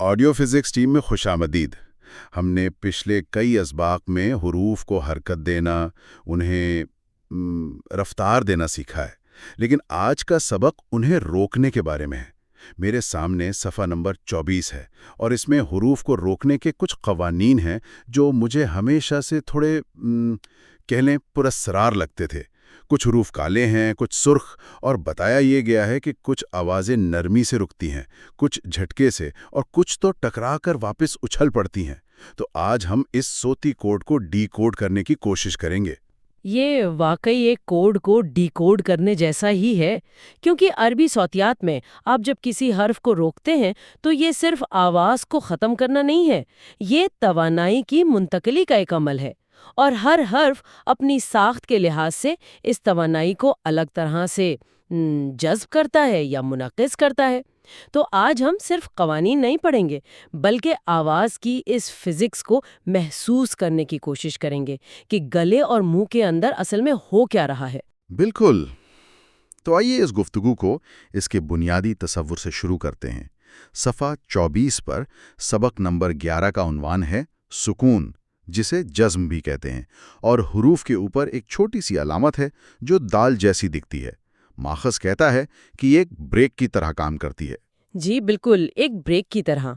Audio physics team میں خوش آمدید۔ ہم نے پچھلے کئی اسباق میں حروف کو حرکت دینا، انہیں رفتار دینا سیکھا ہے، لیکن آج کا سبق انہیں روکنے کے بارے میں ہے۔ میرے سامنے صفحہ نمبر 24 ہے اور اس میں حروف کو روکنے کے کچھ قوانین ہیں جو مجھے ہمیشہ سے تھوڑے کہہ لیں پراسرار لگتے تھے۔ کچھ حروف کالے ہیں، کچھ سرخ، اور بتایا یہ گیا ہے کہ کچھ آوازیں نرمی سے رکتی ہیں، کچھ جھٹکے سے، اور کچھ تو ٹکرا کر واپس اچھل پڑتی ہیں۔ تو آج ہم اس صوتی کوڈ کو ڈی کوڈ کرنے کی کوشش کریں گے۔ یہ واقعی ایک کوڈ کو ڈی کوڈ کرنے جیسا ہی ہے، کیونکہ عربی صوتیات میں آپ جب کسی حرف کو روکتے ہیں تو یہ صرف آواز کو ختم کرنا نہیں ہے، یہ توانائی کی منتقلی کا ایک عمل ہے، اور ہر حرف اپنی ساخت کے لحاظ سے اس توانائی کو الگ طرح سے جذب کرتا ہے یا منعکس کرتا ہے۔ تو آج ہم صرف قوانین نہیں پڑھیں گے، بلکہ آواز کی اس فزکس کو محسوس کرنے کی کوشش کریں گے کہ گلے اور منہ کے اندر اصل میں ہو کیا رہا ہے۔ بالکل۔ تو آئیے اس گفتگو کو اس کے بنیادی تصور سے شروع کرتے ہیں۔ صفحہ 24 پر سبق نمبر 11 کا عنوان ہے سکون، جسے جزم بھی کہتے ہیں، اور حروف کے اوپر ایک چھوٹی سی علامت ہے جو دال جیسی دکھتی ہے۔ ماخذ کہتا ہے کہ یہ ایک بریک کی طرح کام کرتی ہے۔ جی بالکل، ایک بریک کی طرح،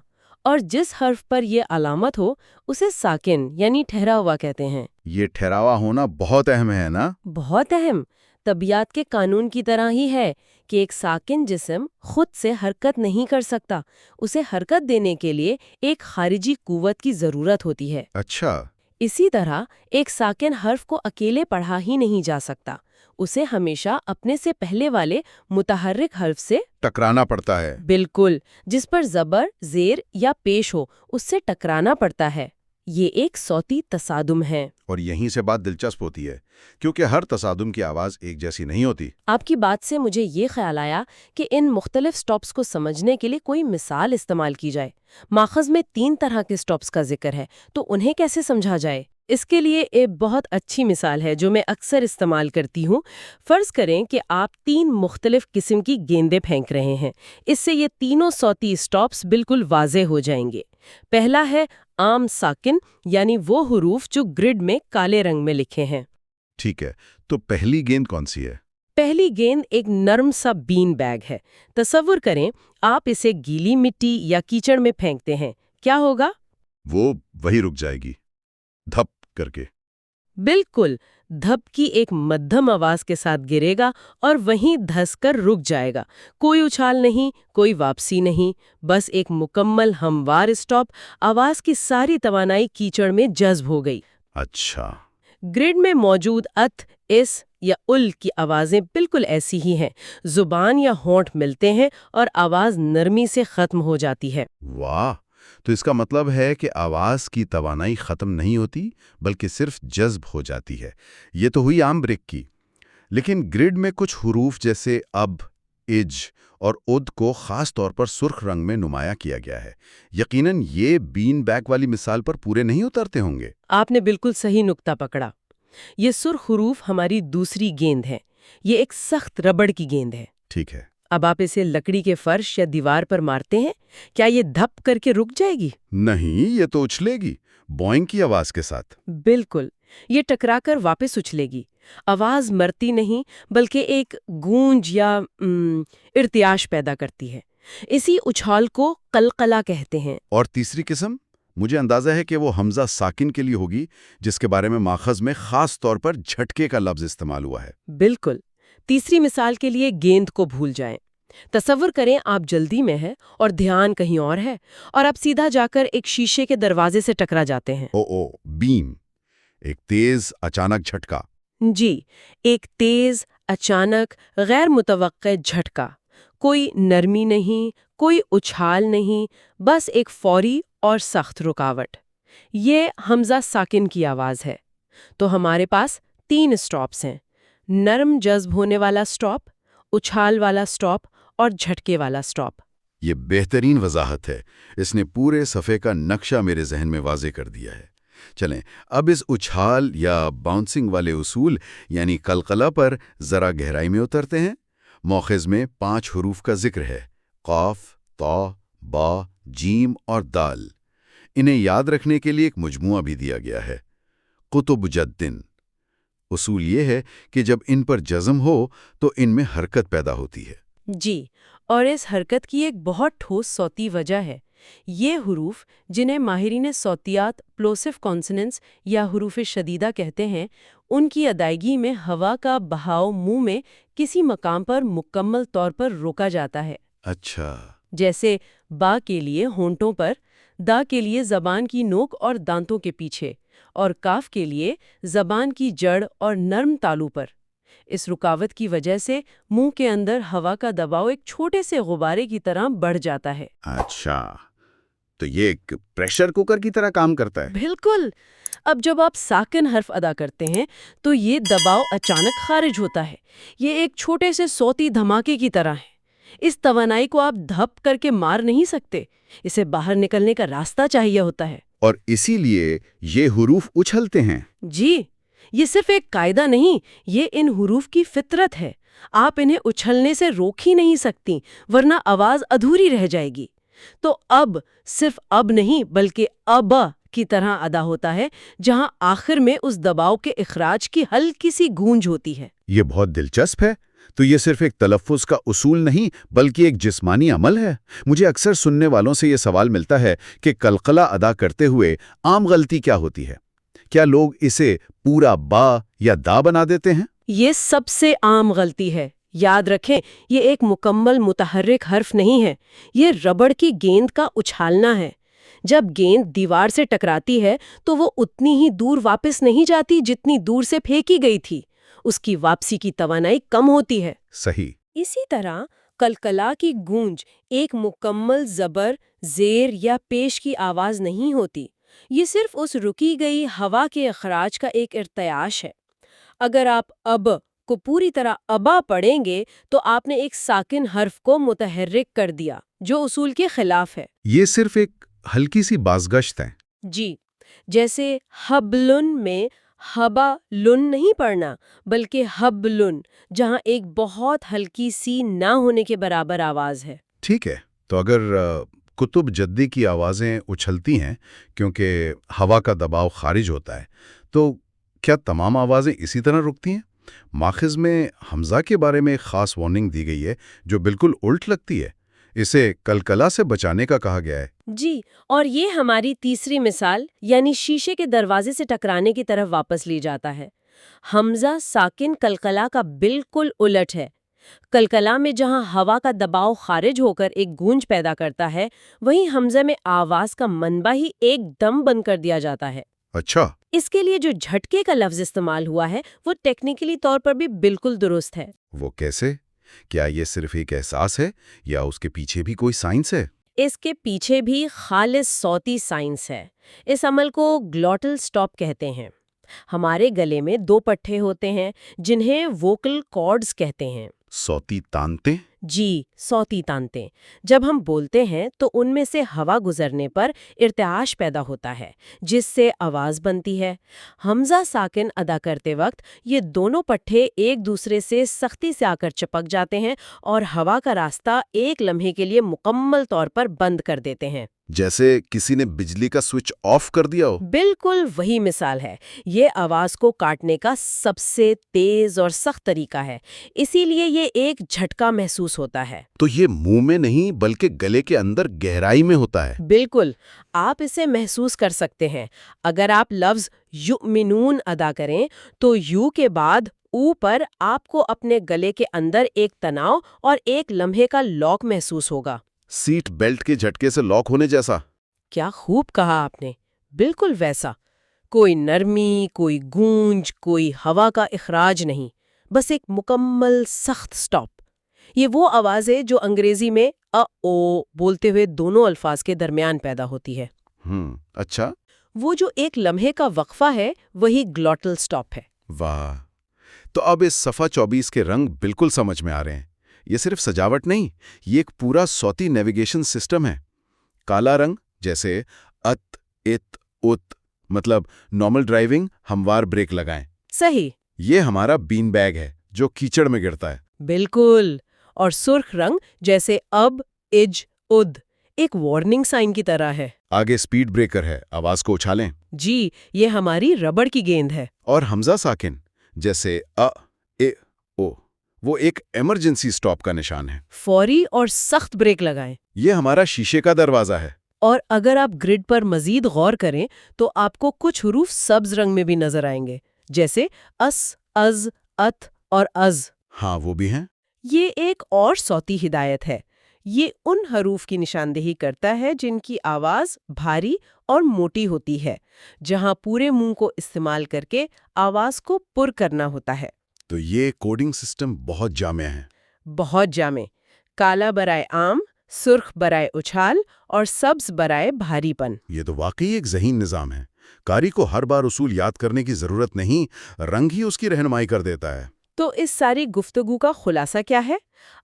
اور جس حرف پر یہ علامت ہو اسے ساکن یعنی ٹھہرا ہوا کہتے ہیں۔ یہ ٹھہراوا ہونا بہت اہم ہے نا؟ بہت اہم۔ طبیعت کے قانون کی طرح ہی ہے کہ ایک ساکن جسم خود سے حرکت نہیں کر سکتا، اسے حرکت دینے کے لیے ایک خارجی قوت کی ضرورت ہوتی ہے۔ اچھا۔ اسی طرح ایک ساکن حرف کو اکیلے پڑھا ہی نہیں جا سکتا، اسے ہمیشہ اپنے سے پہلے والے متحرک حرف سے ٹکرانا پڑتا ہے۔ بالکل، جس پر زبر، زیر یا پیش ہو اس سے ٹکرانا پڑتا ہے۔ یہ ایک صوتی تصادم ہے۔ اور یہیں سے بات دلچسپ ہوتی ہے، کیونکہ ہر تصادم کی آواز ایک جیسی نہیں ہوتی۔ آپ کی بات سے مجھے یہ خیال آیا کہ ان مختلف سٹاپس کو سمجھنے کے لیے کوئی مثال استعمال کی جائے۔ ماخذ میں 3 طرح کے سٹاپس کا ذکر ہے، تو انہیں کیسے سمجھا جائے؟ اس کے لیے ایک بہت اچھی مثال ہے جو میں اکثر استعمال کرتی ہوں۔ فرض کریں کہ آپ 3 مختلف قسم کی گیندیں پھینک رہے ہیں۔ اس سے یہ تینوں صوتی سٹاپس بالکل واضح ہو جائیں گے۔ پہلا ہے عام ساکن، یعنی وہ حروف جو گرڈ میں کالے رنگ میں لکھے ہیں۔ ٹھیک ہے، تو پہلی گیند کون سی ہے؟ پہلی گیند ایک نرم سا بین بیگ ہے۔ تصور کریں آپ اسے گیلی مٹی یا کیچڑ میں پھینکتے ہیں، کیا ہوگا؟ وہ وہی رک جائے گی، دھپ کر کے۔ بالکل، دھپ کی ایک مدھم آواز کے ساتھ گرے گا اور وہیں دھس کر رک جائے گا۔ کوئی اچھال نہیں، کوئی واپسی نہیں، بس ایک مکمل ہموار اسٹاپ۔ آواز کی ساری توانائی کیچڑ میں جذب ہو گئی۔ اچھا۔ گرڈ میں موجود ات، اس یا ال کی آوازیں بالکل ایسی ہی ہیں۔ زبان یا ہونٹ ملتے ہیں اور آواز نرمی سے ختم ہو جاتی ہے۔ واہ! تو اس کا مطلب ہے کہ آواز کی توانائی ختم نہیں ہوتی بلکہ صرف جذب ہو جاتی ہے۔ یہ تو ہوئی عام بریک کی، لیکن گرڈ میں کچھ حروف جیسے اب، اج اور اد کو خاص طور پر سرخ رنگ میں نمایاں کیا گیا ہے۔ یقیناً یہ بین بیگ والی مثال پر پورے نہیں اترتے ہوں گے۔ آپ نے بالکل صحیح نقطہ پکڑا۔ یہ سرخ حروف ہماری دوسری گیند ہے۔ یہ ایک سخت ربڑ کی گیند ہے۔ ٹھیک ہے۔ اب آپ اسے لکڑی کے فرش یا دیوار پر مارتے ہیں، کیا یہ دھپ کر کے رک جائے گی؟ نہیں، یہ تو اچھلے گی، بوئنگ کی آواز کے ساتھ۔ بالکل، یہ ٹکرا کر واپس اچھلے گی۔ آواز مرتی نہیں بلکہ ایک گونج یا ارتعاش پیدا کرتی ہے۔ اسی اچھال کو قلقلہ کہتے ہیں۔ اور تیسری قسم؟ مجھے اندازہ ہے کہ وہ حمزہ ساکن کے لیے ہوگی، جس کے بارے میں ماخذ میں خاص طور پر جھٹکے کا لفظ استعمال ہوا ہے۔ بالکل۔ تیسری مثال کے لیے گیند کو بھول جائیں۔ تصور کریں آپ جلدی میں ہیں اور دھیان کہیں اور ہے، اور آپ سیدھا جا کر ایک شیشے کے دروازے سے ٹکرا جاتے ہیں۔ بیم، ایک تیز اچانک جھٹکا۔ جی، ایک تیز، اچانک، غیر متوقع جھٹکا۔ کوئی نرمی نہیں، کوئی اچھال نہیں، بس ایک فوری اور سخت رکاوٹ۔ یہ حمزہ ساکن کی آواز ہے۔ تو ہمارے پاس 3 اسٹاپس ہیں: نرم جذب ہونے والا اسٹاپ، اچھال والا اسٹاپ اور جھٹکے والا اسٹاپ۔ یہ بہترین وضاحت ہے، اس نے پورے صفحے کا نقشہ میرے ذہن میں واضح کر دیا ہے۔ چلیں اب اس اچھال یا باؤنسنگ والے اصول یعنی قلقلہ پر ذرا گہرائی میں اترتے ہیں۔ مؤخذ میں 5 حروف کا ذکر ہے: قاف، طا، با، جیم اور دال۔ انہیں یاد رکھنے کے لیے ایک مجموعہ بھی دیا گیا ہے، قطب جدن۔ اصول یہ ہے کہ جب ان پر جزم ہو تو ان میں حرکت پیدا ہوتی ہے۔ جی، اور اس حرکت کی ایک بہت ٹھوس صوتی وجہ ہے۔ یہ حروف، جنہیں ماہرین صوتیات پلوسیو کانسوننٹس یا حروف شدیدہ کہتے ہیں، ان کی ادائیگی میں ہوا کا بہاؤ منہ میں کسی مقام پر مکمل طور پر روکا جاتا ہے۔ اچھا۔ جیسے با کے لیے ہونٹوں پر، دا کے لیے زبان کی نوک اور دانتوں کے پیچھے، اور کاف کے لیے زبان کی جڑ اور نرم تالو پر۔ اس رکاوٹ کی وجہ سے منہ کے اندر ہوا کا دباؤ ایک چھوٹے سے غبارے کی طرح بڑھ جاتا ہے۔ اچھا، تو یہ ایک پریشر کوکر کی طرح کام کرتا ہے۔ بالکل۔ اب جب آپ ساکن حرف ادا کرتے ہیں تو یہ دباؤ اچانک خارج ہوتا ہے۔ یہ ایک چھوٹے سے صوتی دھماکے کی طرح ہے۔ اس توانائی کو آپ دھپ کر کے مار نہیں سکتے، اسے باہر نکلنے کا راستہ چاہیے ہوتا ہے۔ اور اسی لیے یہ حروف اچھلتے ہیں۔ جی، یہ صرف ایک قاعدہ نہیں، یہ ان حروف کی فطرت ہے۔ آپ انہیں اچھلنے سے روک ہی نہیں سکتی، ورنہ آواز ادھوری رہ جائے گی۔ تو اب صرف اب نہیں بلکہ اب کی طرح ادا ہوتا ہے، جہاں آخر میں اس دباؤ کے اخراج کی ہلکی سی گونج ہوتی ہے۔ یہ بہت دلچسپ ہے۔ تو یہ صرف ایک تلفظ کا اصول نہیں بلکہ ایک جسمانی عمل ہے۔ مجھے اکثر سننے والوں سے یہ سوال ملتا ہے کہ قلقلہ ادا کرتے ہوئے عام غلطی کیا ہوتی ہے؟ کیا لوگ اسے پورا با یا دا بنا دیتے ہیں؟ یہ سب سے عام غلطی ہے۔ یاد رکھیں، یہ ایک مکمل متحرک حرف نہیں ہے، یہ ربڑ کی گیند کا اچھالنا ہے۔ جب گیند دیوار سے ٹکراتی ہے تو وہ اتنی ہی دور واپس نہیں جاتی جتنی دور سے پھینکی گئی تھی، اس کی واپسی کی توانائی کم ہوتی ہے۔ صحیح۔ اسی طرح قلقلہ کی گونج ایک مکمل زبر، زیر یا پیش کی آواز نہیں ہوتی، یہ صرف اس رکی گئی ہوا کے اخراج کا ایک ارتعاش ہے۔ اگر آپ اب کو پوری طرح ابا پڑھیں گے تو آپ نے ایک ساکن حرف کو متحرک کر دیا، جو اصول کے خلاف ہے۔ یہ صرف ایک ہلکی سی بازگشت ہے۔ جی، جیسے حبلن میں ہبا لن نہیں پڑھنا بلکہ حبلن، جہاں ایک بہت ہلکی سی نہ ہونے کے برابر آواز ہے۔ ٹھیک ہے، تو اگر قطب جدی کی آوازیں اچھلتی ہیں کیونکہ ہوا کا دباؤ خارج ہوتا ہے، تو کیا تمام آوازیں اسی طرح رکتی ہیں؟ ماخذ میں حمزہ کے بارے میں ایک خاص وارننگ دی گئی ہے جو بالکل الٹ لگتی ہے۔ اسے قلقلہ سے بچانے کا کہا گیا ہے۔ جی، اور یہ ہماری تیسری مثال یعنی شیشے کے دروازے سے ٹکرانے کی طرف واپس لی جاتا ہے۔ حمزہ ساکن قلقلہ کا بالکل الٹ ہے۔ قلقلہ میں جہاں ہوا کا دباؤ خارج ہو کر ایک گونج پیدا کرتا ہے، وہیں حمزہ میں آواز کا منبع ہی ایک دم بند کر دیا جاتا ہے۔ اچھا۔ اس کے لیے جو جھٹکے کا لفظ استعمال ہوا ہے وہ ٹیکنیکلی طور پر بھی بالکل درست ہے۔ وہ کیسے؟ کیا یہ صرف ایک احساس ہے یا اس کے پیچھے بھی کوئی سائنس ہے؟ اس کے پیچھے بھی خالص صوتی سائنس ہے۔ اس عمل کو گلوٹل سٹاپ کہتے ہیں۔ ہمارے گلے میں دو پٹھے ہوتے ہیں جنہیں ووکل کارڈز کہتے ہیں۔ صوتی تانتے؟ جی، صوتی تانتے۔ جب ہم بولتے ہیں تو ان میں سے ہوا گزرنے پر ارتعاش پیدا ہوتا ہے جس سے آواز بنتی ہے۔ حمزہ ساکن ادا کرتے وقت یہ دونوں پٹھے ایک دوسرے سے سختی سے آ کر چپک جاتے ہیں اور ہوا کا راستہ ایک لمحے کے لیے مکمل طور پر بند کر دیتے ہیں۔ جیسے کسی نے بجلی کا سوئچ آف کر دیا ہو۔ بالکل وہی مثال ہے۔ یہ آواز کو کاٹنے کا سب سے تیز اور سخت طریقہ ہے، اسی لیے یہ ایک جھٹکا محسوس ہوتا ہے۔ تو یہ منہ میں نہیں بلکہ گلے کے اندر گہرائی میں ہوتا ہے۔ بالکل، آپ اسے محسوس کر سکتے ہیں۔ اگر آپ لفظ یؤمنون ادا کریں تو یو کے بعد او پر آپ کو اپنے گلے کے اندر ایک تناؤ اور ایک لمحے کا لاک محسوس ہوگا۔ سیٹ بیلٹ کے جھٹکے سے لاک ہونے جیسا۔ کیا خوب کہا آپ نے، بالکل ویسا۔ کوئی نرمی، کوئی گونج، کوئی ہوا کا اخراج نہیں، بس ایک مکمل سخت سٹاپ۔ یہ وہ آواز ہے جو انگریزی میں او بولتے ہوئے دونوں الفاظ کے درمیان پیدا ہوتی ہے۔ اچھا۔ وہ جو ایک لمحے کا وقفہ ہے وہی گلوٹل سٹاپ ہے۔ واہ، تو اب اس صفحہ 24 کے رنگ بالکل سمجھ میں آ رہے ہیں۔ یہ صرف سجاوٹ نہیں، یہ ایک پورا صوتی نیویگیشن سسٹم ہے۔ کالا رنگ جیسے ات، ات، ات، مطلب نارمل ڈرائیونگ، ہموار بریک لگائیں۔ صحیح۔ یہ ہمارا بین بیگ ہے جو کیچڑ میں گرتا ہے۔ بالکل۔ اور سرخ رنگ جیسے اب، اج، اد، ایک وارننگ سائن کی طرح ہے۔ آگے سپیڈ بریکر ہے، آواز کو اچھالیں۔ جی، یہ ہماری ربڑ کی گیند ہے۔ اور حمزہ ساکن جیسے اے او، وہ ایک ایمرجنسی سٹاپ کا نشان ہے۔ فوری اور سخت بریک لگائیں۔ یہ ہمارا شیشے کا دروازہ ہے۔ اور اگر آپ گرڈ پر مزید غور کریں تو آپ کو کچھ حروف سبز رنگ میں بھی نظر آئیں گے، جیسے اس، از، ات اور از۔ ہاں، وہ بھی ہیں۔ یہ ایک اور صوتی ہدایت ہے۔ یہ ان حروف کی نشاندہی کرتا ہے جن کی آواز بھاری اور موٹی ہوتی ہے، جہاں پورے منہ کو استعمال کر کے آواز کو پر کرنا ہوتا ہے۔ تو یہ کوڈنگ سسٹم بہت جامع ہے۔ بہت جامع۔ کالا برائے عام، سرخ برائے اچھال اور سبز برائے بھاری پن۔ یہ تو واقعی ایک ذہین نظام ہے۔ قاری کو ہر بار اصول یاد کرنے کی ضرورت نہیں، رنگ ہی اس کی رہنمائی کر دیتا ہے۔ تو اس ساری گفتگو کا خلاصہ کیا ہے؟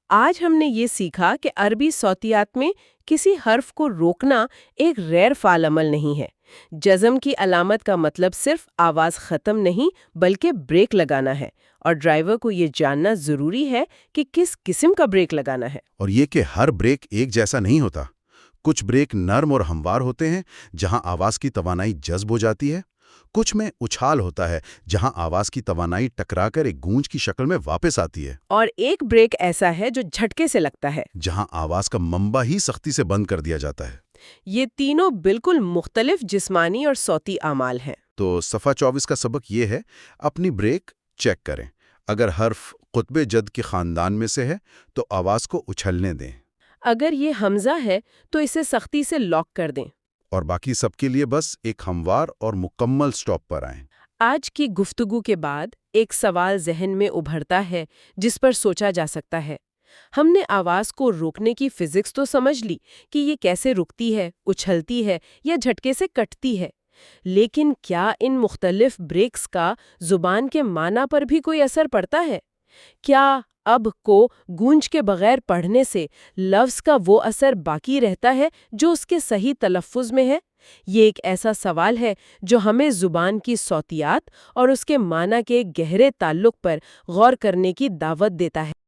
آج ہم نے یہ سیکھا کہ عربی صوتیات میں کسی حرف کو روکنا ایک غیر فعال عمل نہیں ہے۔ جزم کی علامت کا مطلب صرف آواز ختم نہیں بلکہ بریک لگانا ہے، اور ڈرائیور کو یہ جاننا ضروری ہے کہ کس قسم کا بریک لگانا ہے۔ اور یہ کہ ہر بریک ایک جیسا نہیں ہوتا۔ کچھ بریک نرم اور ہموار ہوتے ہیں جہاں آواز کی توانائی جذب ہو جاتی ہے، کچھ میں اچھال ہوتا ہے جہاں آواز کی توانائی ٹکرا کر ایک گونج کی شکل میں واپس آتی ہے، اور ایک بریک ایسا ہے جو جھٹکے سے لگتا ہے، جہاں آواز کا منبع ہی سختی سے بند کر دیا جاتا ہے۔ یہ تینوں بالکل مختلف جسمانی اور صوتی اعمال ہیں۔ تو صفحہ 24 کا سبق یہ ہے، اپنی بریک چیک کریں۔ اگر حرف قطب جد کے خاندان میں سے ہے تو آواز کو اچھلنے دیں، اگر یہ حمزہ ہے تو اسے سختی سے لاک کر دیں، اور باقی سب کے لیے بس ایک ہموار اور مکمل سٹاپ پر آئیں۔ آج کی گفتگو کے بعد ایک سوال ذہن میں ابھرتا ہے جس پر سوچا جا سکتا ہے۔ ہم نے آواز کو روکنے کی فزکس تو سمجھ لی کہ یہ کیسے رکتی ہے، اچھلتی ہے یا جھٹکے سے کٹتی ہے، لیکن کیا ان مختلف بریکس کا زبان کے معنی پر بھی کوئی اثر پڑتا ہے؟ کیا اب کو گونج کے بغیر پڑھنے سے لفظ کا وہ اثر باقی رہتا ہے جو اس کے صحیح تلفظ میں ہے؟ یہ ایک ایسا سوال ہے جو ہمیں زبان کی صوتیات اور اس کے معنی کے گہرے تعلق پر غور کرنے کی دعوت دیتا ہے۔